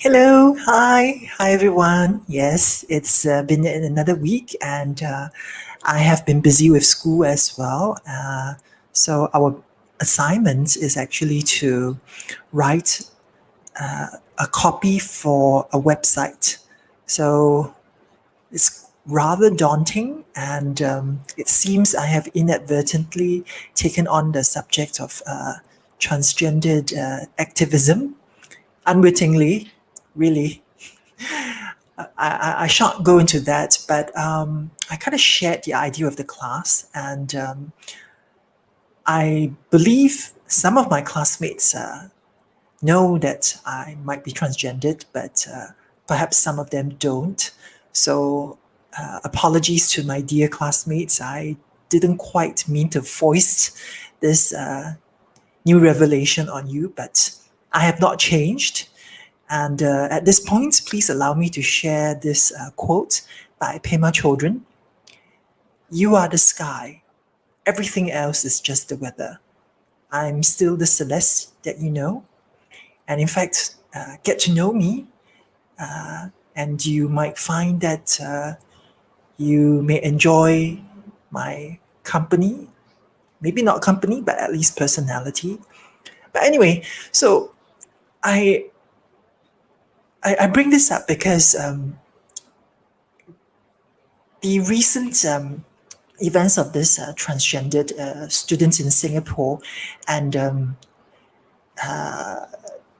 Hello, hi everyone. Yes, it's been another week, and I have been busy with school as well. So our assignment is actually to write a copy for a website. So it's rather daunting, and it seems I have inadvertently taken on the subject of transgendered activism unwittingly, really. I shan't go into that, but I kind of shared the idea of the class, and I believe some of my classmates know that I might be transgendered, but perhaps some of them don't. So, apologies to my dear classmates. I didn't quite mean to foist this new revelation on you, but I have not changed. And at this point, please allow me to share this quote by Pema Chodron. You are the sky. Everything else is just the weather. I'm still the Celeste that you know. And in fact, get to know me, and you might find that you may enjoy my company. Maybe not company, but at least personality. But anyway, so I I bring this up because the recent events of this transgendered students in Singapore and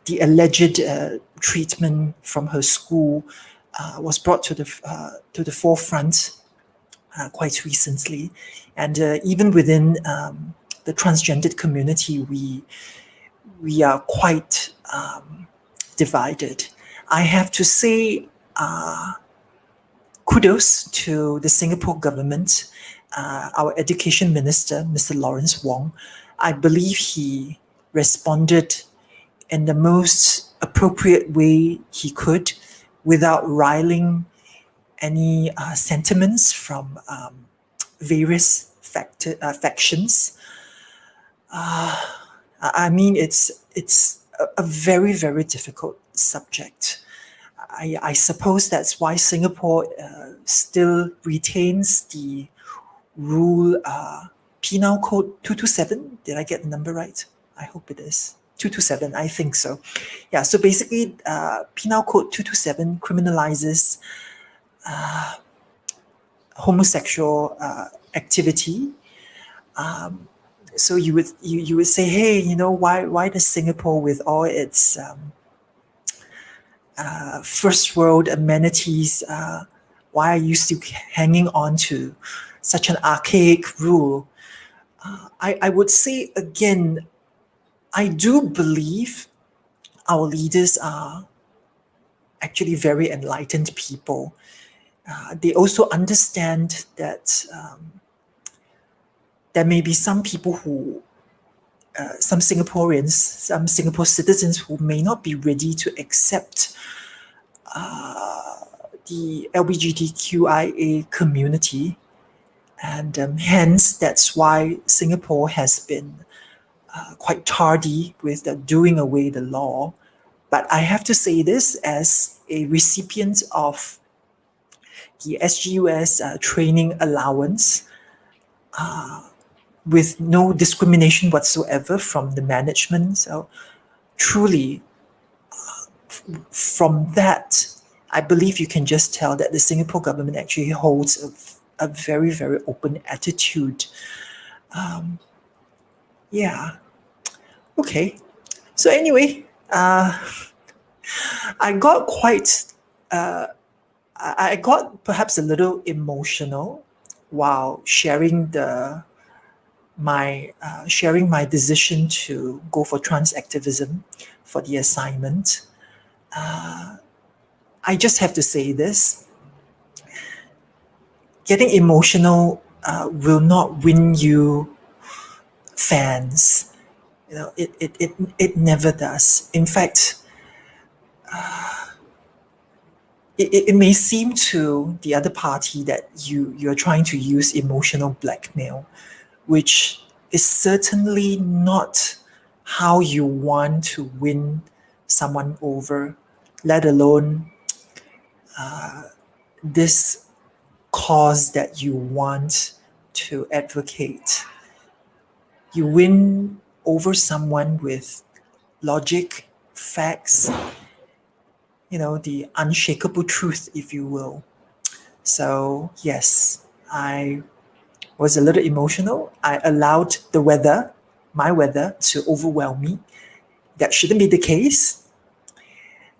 the alleged treatment from her school was brought to the forefront quite recently, and even within the transgendered community, we are quite divided. I have to say, kudos to the Singapore government, our education minister, Mr. Lawrence Wong. I believe he responded in the most appropriate way he could without riling any sentiments from various factions. I mean, it's a very, very difficult subject. I suppose that's why Singapore still retains the rule Penal Code 227. Did I get the number right? I hope it is. 227, I think so. Yeah, so basically, Penal Code 227 criminalizes homosexual activity. So you would say, hey, you know, why does Singapore, with all its first world amenities, why are you still hanging on to such an archaic rule? I would say again, I do believe our leaders are actually very enlightened people. They also understand that there may be some people who, some Singaporeans, some Singapore citizens who may not be ready to accept the LGBTQIA community. And hence, that's why Singapore has been quite tardy with doing away the law. But I have to say this as a recipient of the SGUS training allowance with no discrimination whatsoever from the management. So truly, from that, I believe you can just tell that the Singapore government actually holds a very, very open attitude. Yeah. Okay. So anyway, I got quite, I got perhaps a little emotional while sharing my decision to go for trans activism for the assignment. I just have to say this: getting emotional will not win you fans. You know, it never does. In fact, it may seem to the other party that you're trying to use emotional blackmail, which is certainly not how you want to win someone over. let alone this cause that you want to advocate. You win over someone with logic, facts, the unshakable truth, if you will. So, yes, I was a little emotional. I allowed my weather, to overwhelm me. That shouldn't be the case.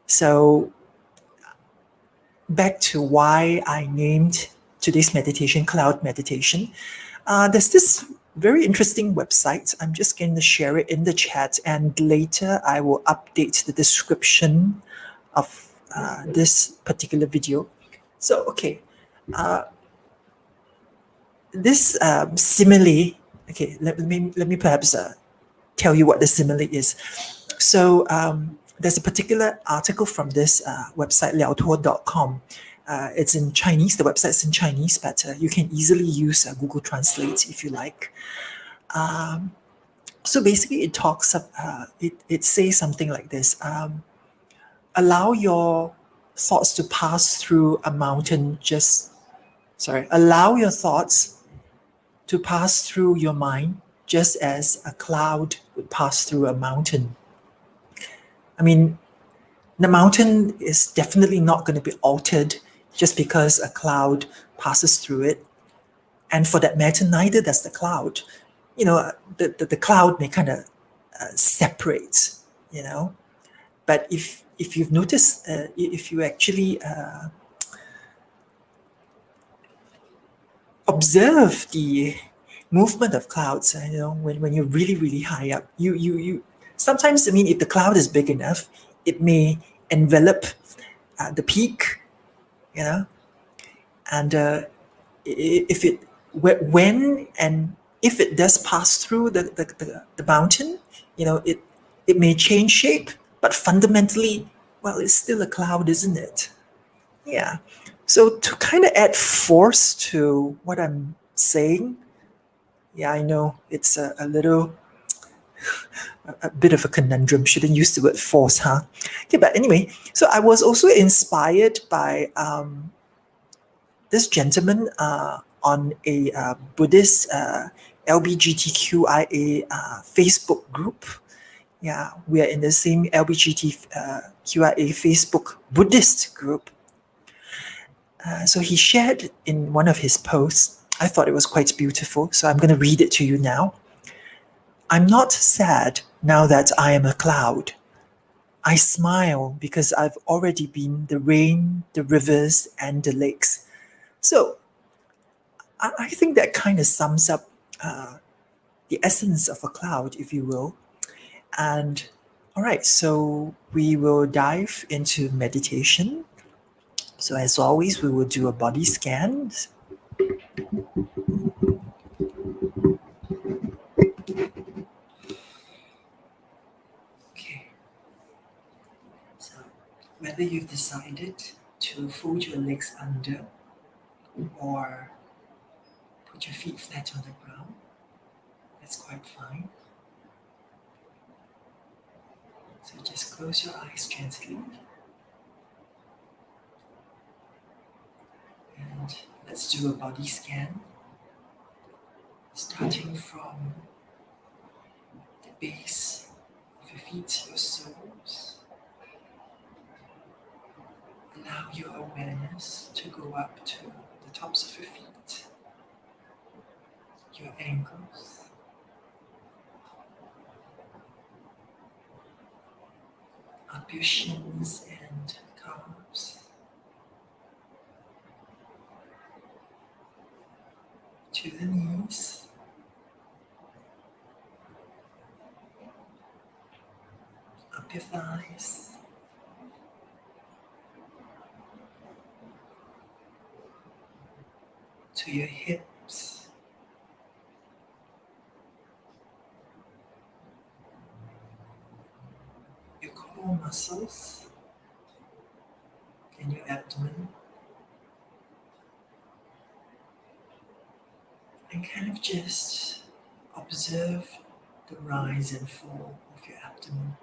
So, back to why I named today's meditation Cloud Meditation. There's this very interesting website. I'm just going to share it in the chat, and later I will update the description of this particular video. So, okay, this simile. Okay, let me perhaps tell you what the simile is. So there's a particular article from this website, liaotuo.com. It's in Chinese. The website's in Chinese, but you can easily use Google Translate if you like. So basically, it says something like this: allow your thoughts to pass through a mountain. Allow your thoughts to pass through your mind, just as a cloud would pass through a mountain. I mean, the mountain is definitely not going to be altered just because a cloud passes through it. And for that matter, neither does the cloud. The cloud may kind of separate, But if you've noticed, if you actually observe the movement of clouds, when you're really, really high up, you sometimes, I mean, if the cloud is big enough, it may envelop the peak, and if it when and if it does pass through the mountain, it may change shape, but fundamentally, well, it's still a cloud, isn't it? Yeah. So to kind of add force to what I'm saying, yeah, I know it's a little a bit of a conundrum. Shouldn't use the word force, huh? Okay, but anyway, so I was also inspired by this gentleman on a Buddhist LBGTQIA Facebook group. Yeah, we are in the same LBGTQIA Facebook Buddhist group. So he shared in one of his posts, I thought it was quite beautiful, so I'm going to read it to you now. I'm not sad now that I am a cloud. I smile because I've already been the rain, the rivers, and the lakes. So I think that kind of sums up the essence of a cloud, if you will. And all right, so we will dive into meditation. So as always, we will do a body scan. Okay. So whether you've decided to fold your legs under or put your feet flat on the ground, that's quite fine. So just close your eyes gently. And let's do a body scan, starting from the base of your feet, your soles. Allow your awareness to go up to the tops of your feet, your ankles, up your shins and calves, to the knees, up your thighs, to your hips, your core muscles, and your abdomen, and kind of just observe the rise and fall of your abdomen.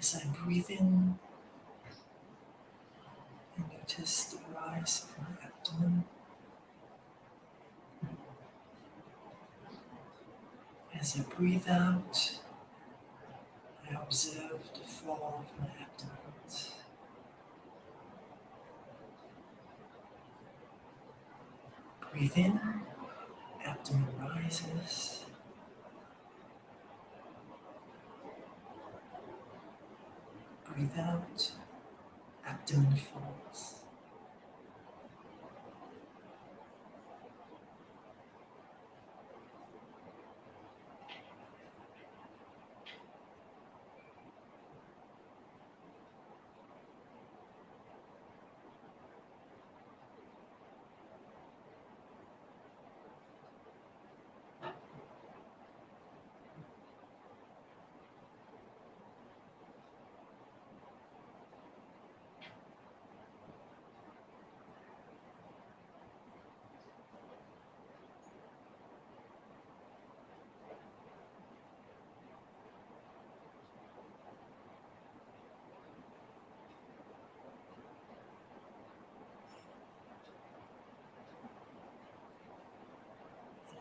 As I breathe in, I notice the rise of my abdomen. As I breathe out, I observe the fall of my abdomen. Breathe in, abdomen rises. Breathe out, abdomen falls.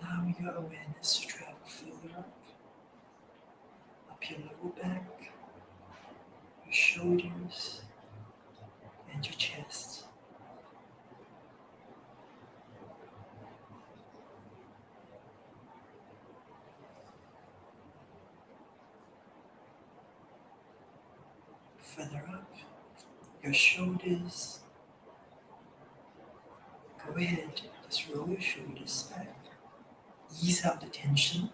Allow your awareness to travel further up your lower back, your shoulders, and your chest. Further up, your shoulders. Go ahead, just roll your shoulders back. Ease out the tension.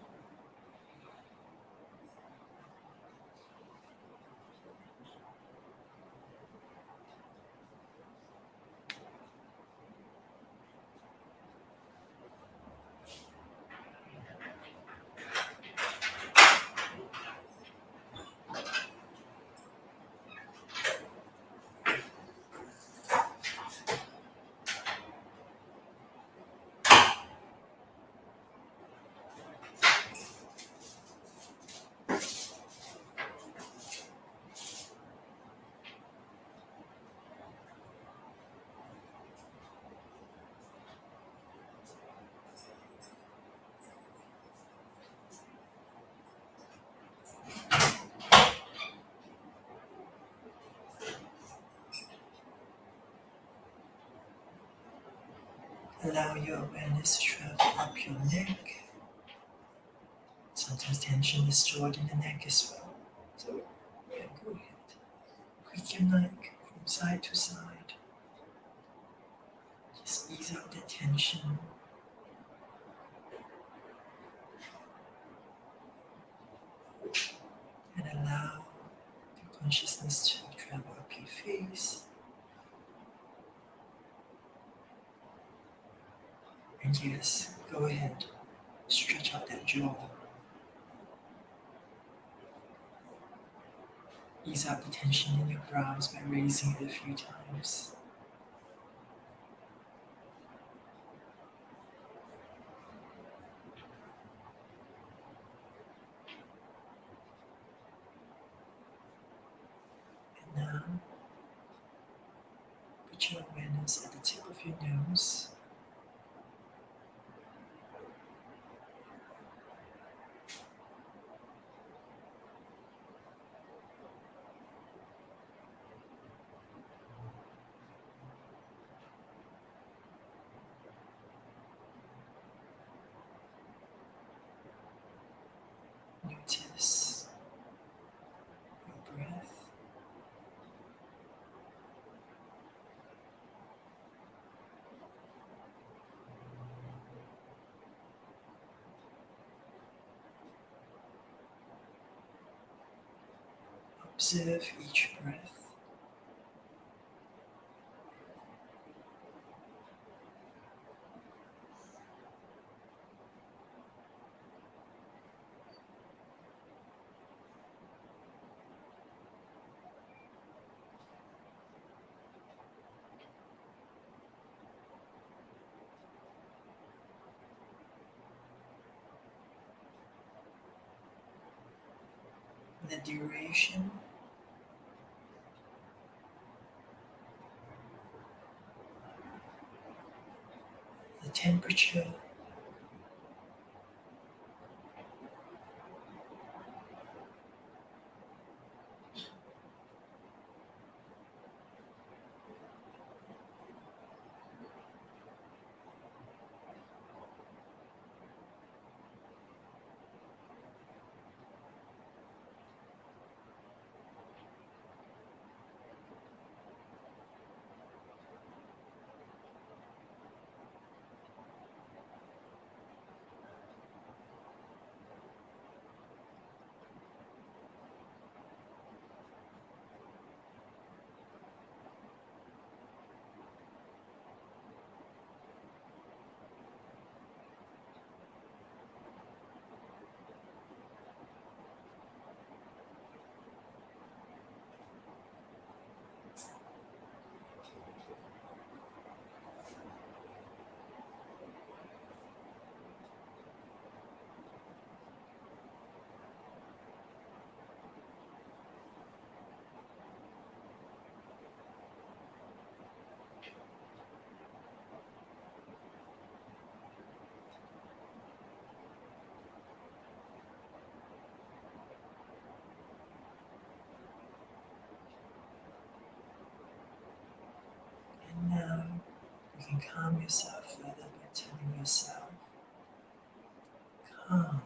Allow your awareness to travel up your neck. Sometimes tension is stored in the neck as well. So, yeah, go ahead. Creak your neck from side to side. Just ease out the tension. And allow your consciousness to travel up your face. And yes, go ahead. Stretch out that jaw. Ease out the tension in your brows by raising it a few times. And now, put your awareness at the tip of your nose. Notice your breath. Observe each breath. The duration temperature. And now you can calm yourself further by telling yourself, calm.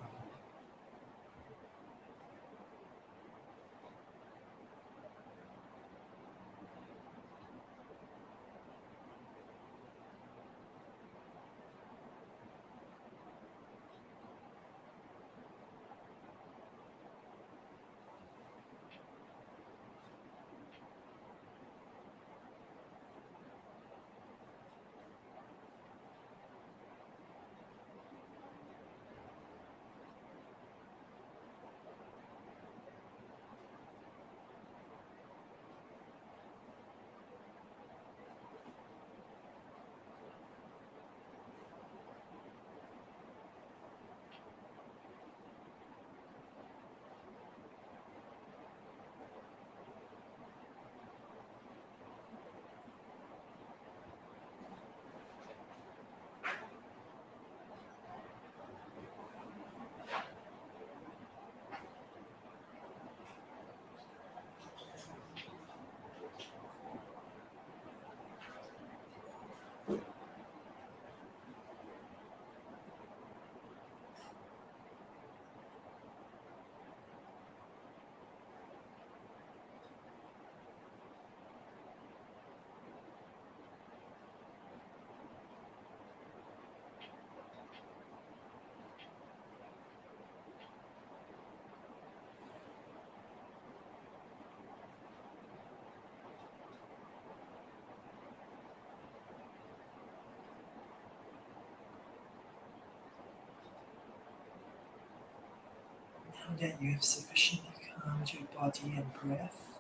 Now that you have sufficiently calmed your body and breath,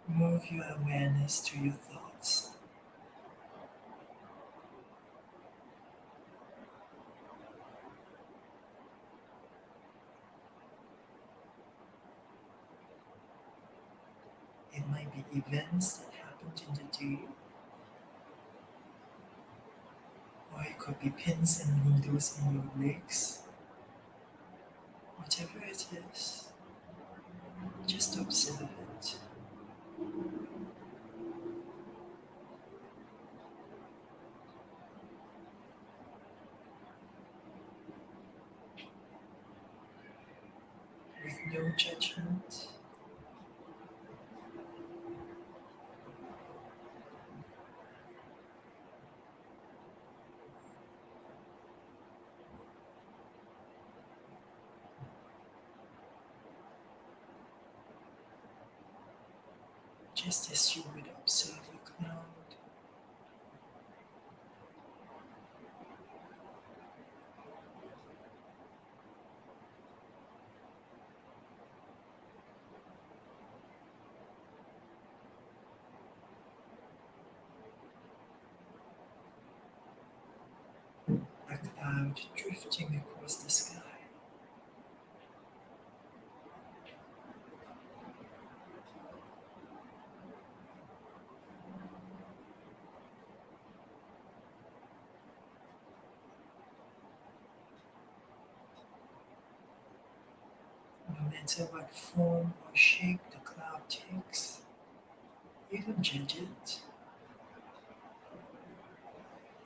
move your awareness to your thoughts. It might be events that happened in the day, or it could be pins and needles in your legs. Whatever it is, just observe it. With no judgment. Just as you would observe a cloud. A cloud drifting across the sky. matter what form or shape the cloud takes, you don't judge it.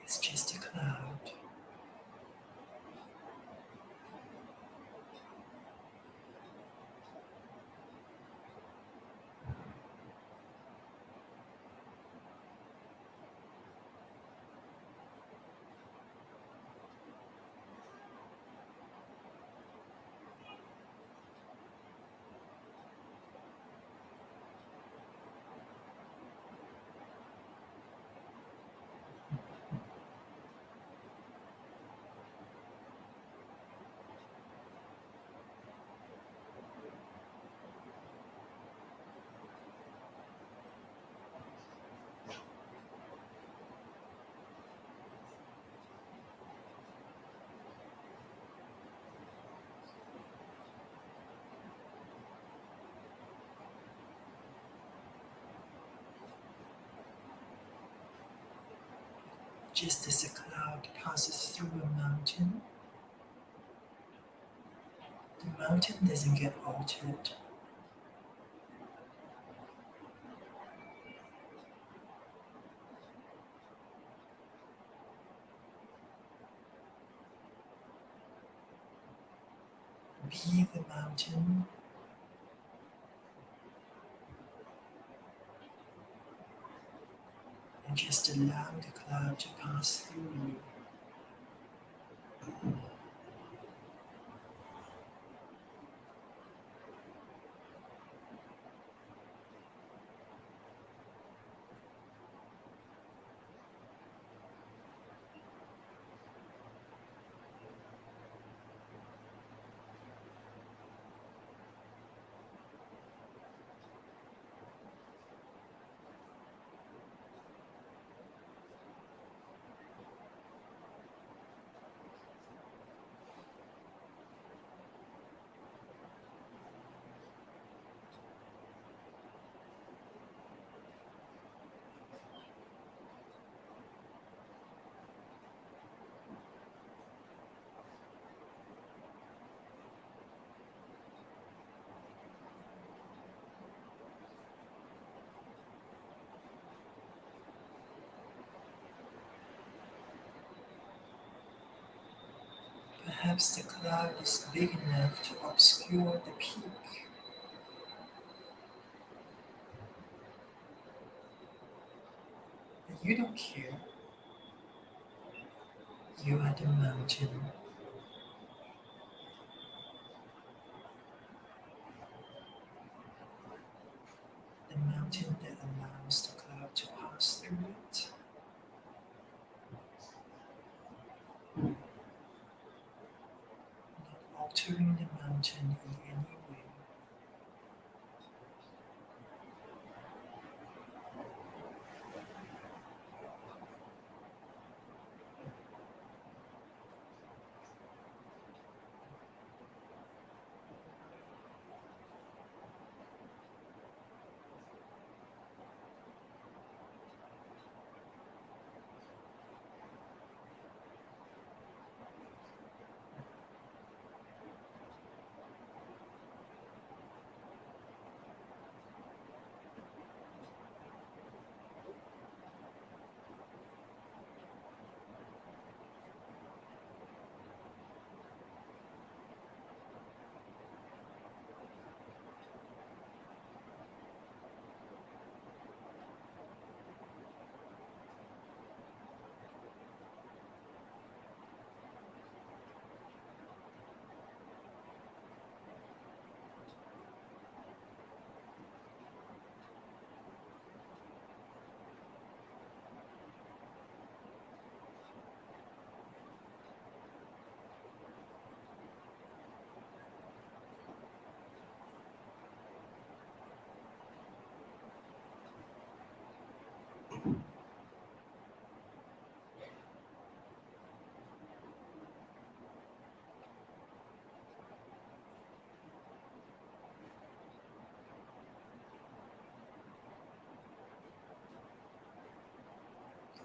It's just a cloud. Just as a cloud passes through a mountain, the mountain doesn't get altered. Be the mountain and just allow the cloud to pass through you. Perhaps the cloud is big enough to obscure the peak, but you don't care. You are the mountain, the mountain that allows the cloud to pass through it. Not altering the mountain in any way.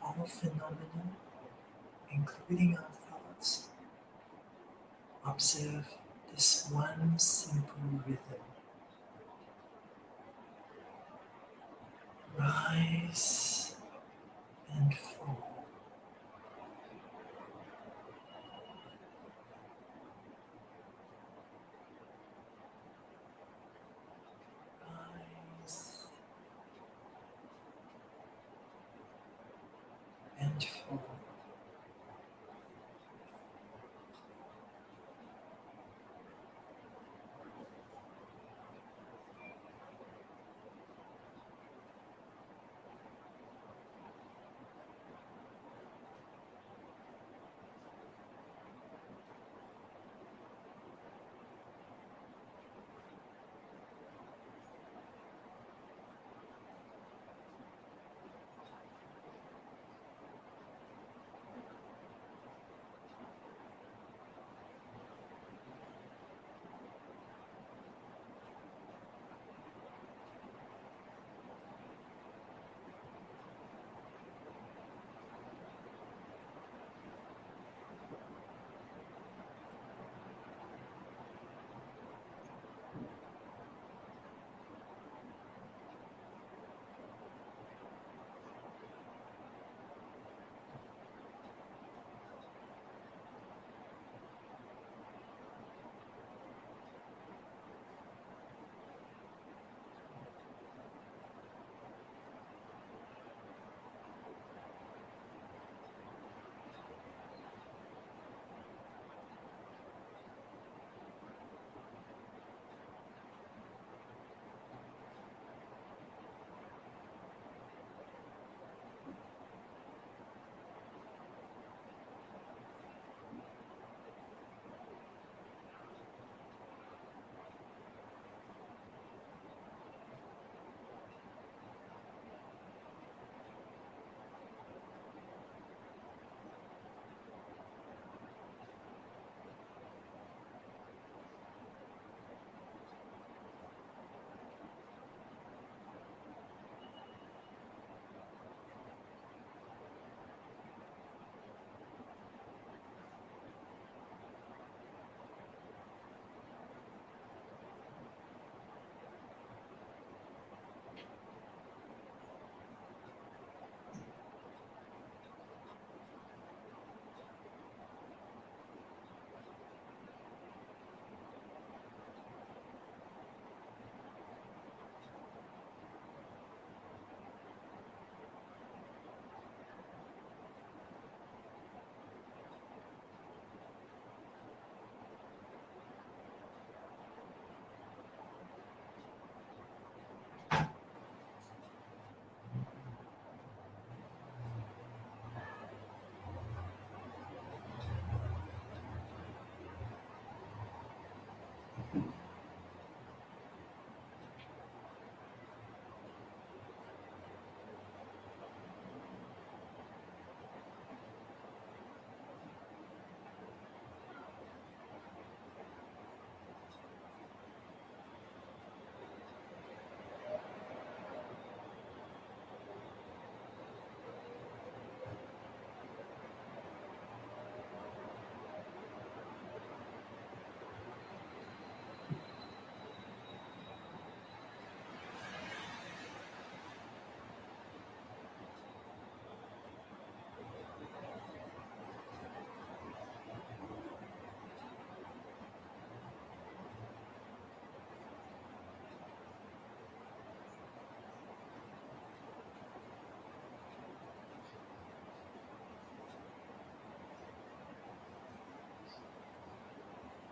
All phenomena, including our thoughts, observe This one simple rhythm. Rise and fall. Rise and fall.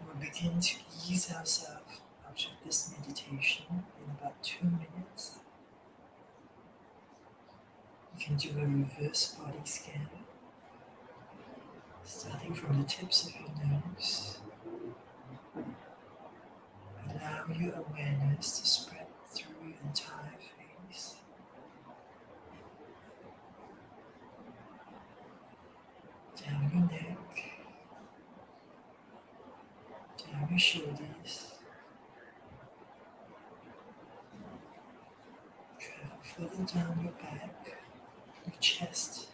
We'll begin to ease ourselves out of this meditation in about 2 minutes. You can do a reverse body scan, starting from the tips of your nose. Allow your awareness to spread through your entire face, down your neck, down your shoulders, travel further down your back, your chest,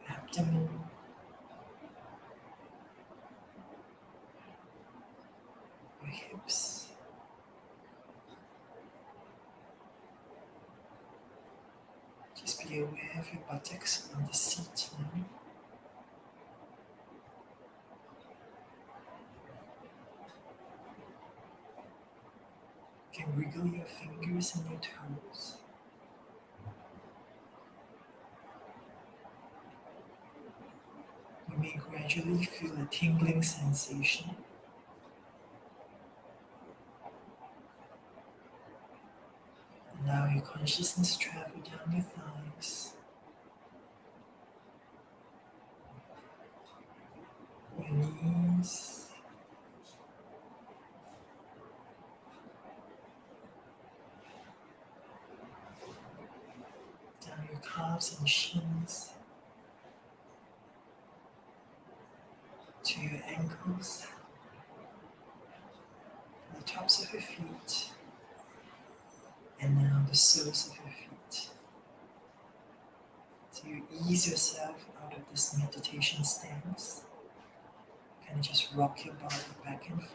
abdomen, fully aware of your buttocks on the seat now. You can wiggle your fingers and your toes. You may gradually feel a tingling sensation. And now your consciousness travels down your thighs, your knees, down your calves and shins, to your ankles, the tops of your feet, and now the soles of your feet. So you ease yourself out of this meditation stance. Kind of just rock your body back and forth.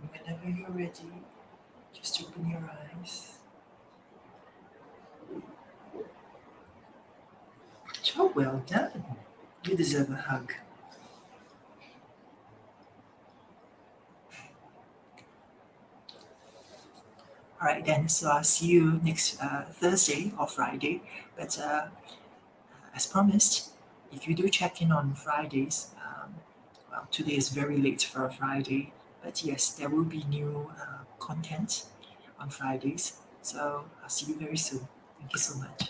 And whenever you're ready, just open your eyes. Job well done. You deserve a hug. All right then, so I'll see you next Thursday or Friday. But as promised, if you do check in on Fridays, well, today is very late for a Friday, but yes, there will be new content on Fridays. So I'll see you very soon. Thank you so much.